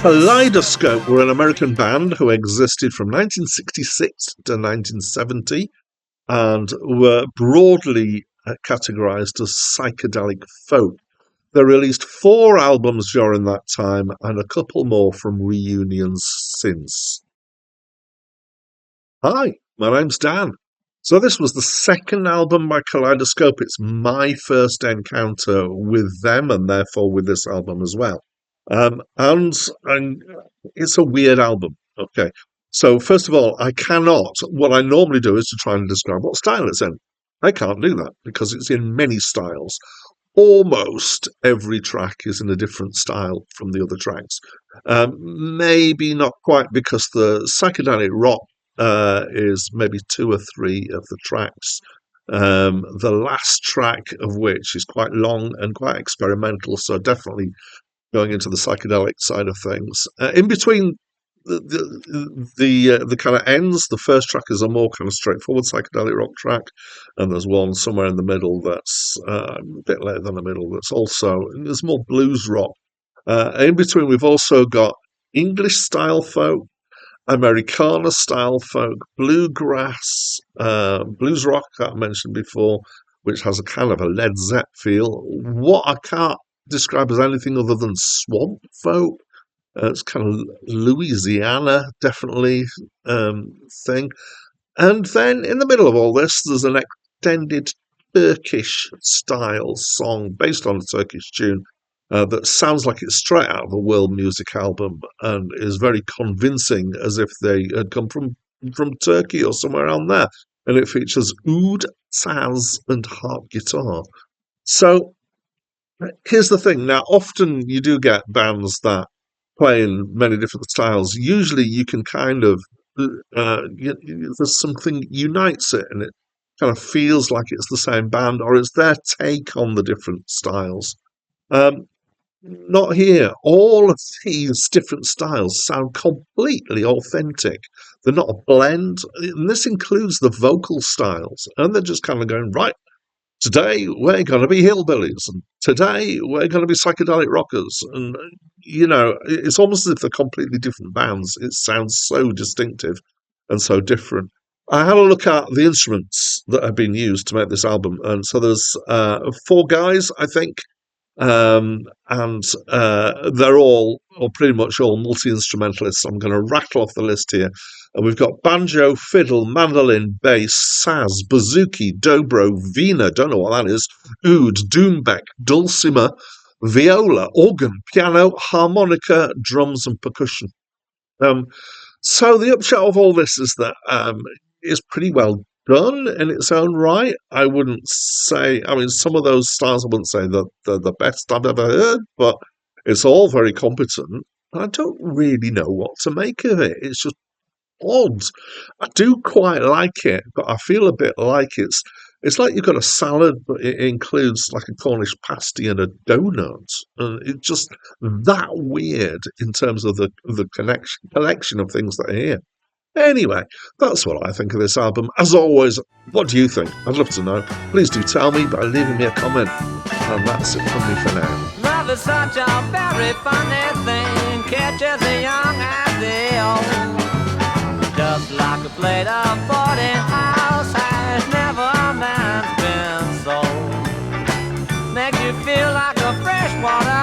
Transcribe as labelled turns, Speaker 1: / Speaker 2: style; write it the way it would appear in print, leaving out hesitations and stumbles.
Speaker 1: Kaleidoscope were an American band who existed from 1966 to 1970 and were broadly categorized as psychedelic folk. They released 4 albums during that time and a couple more from reunions since. Hi, my name's Dan. So this was the second album by Kaleidoscope. It's my first encounter with them and therefore with this album as well. And it's a weird album. Okay. So first of all, what I normally do is to try and describe what style it's in. I can't do that because it's in many styles. Almost every track is in a different style from the other tracks. Maybe not quite because the psychedelic rock is maybe 2 or 3 of the tracks. The last track of which is quite long and quite experimental, so definitely going into the psychedelic side of things. In between the kind of ends, the first track is a more kind of straightforward psychedelic rock track, and there's one somewhere in the middle that's a bit later than the middle that's also there's more blues rock. In between, we've also got English style folk, Americana style folk, bluegrass, blues rock that I mentioned before, which has a kind of a Led Zepp feel. What I can't describe as anything other than swamp folk. It's kind of Louisiana, definitely, thing. And then in the middle of all this, there's an extended Turkish style song based on a Turkish tune that sounds like it's straight out of a world music album and is very convincing as if they had come from Turkey or somewhere around there. And it features oud, saz, and harp guitar. So here's the thing. Now, often you do get bands that play in many different styles. Usually you can kind of, there's something unites it and it kind of feels like it's the same band or it's their take on the different styles. Not here. All of these different styles sound completely authentic. They're not a blend. And this includes the vocal styles. And they're just kind of going, right, today we're going to be hillbillies. And today we're going to be psychedelic rockers. And, it's almost as if they're completely different bands. It sounds so distinctive and so different. I had a look at the instruments that have been used to make this album. And so there's 4 guys, I think. And they're all, or pretty much all, multi-instrumentalists. I'm going to rattle off the list here. And we've got banjo, fiddle, mandolin, bass, saz, bouzouki, dobro, vina, don't know what that is, oud, doumbek, dulcimer, viola, organ, piano, harmonica, drums, and percussion. So the upshot of all this is that it's pretty well done in its own right. I wouldn't say, some of those styles I wouldn't say that they're the best I've ever heard, but it's all very competent. I don't really know what to make of it. It's just odd. I do quite like it, but I feel a bit like it's like you've got a salad, but it includes like a Cornish pasty and a donut. And it's just that weird in terms of the collection of things that are here. Anyway, that's what I think of this album. As always, what do you think? I'd love to know. Please do tell me by leaving me a comment. And that's it from me for now.
Speaker 2: Love is such a very funny thing, catches the young and the old. Just like a plate of 40 house has never a man's been sold. Makes you feel like a freshwater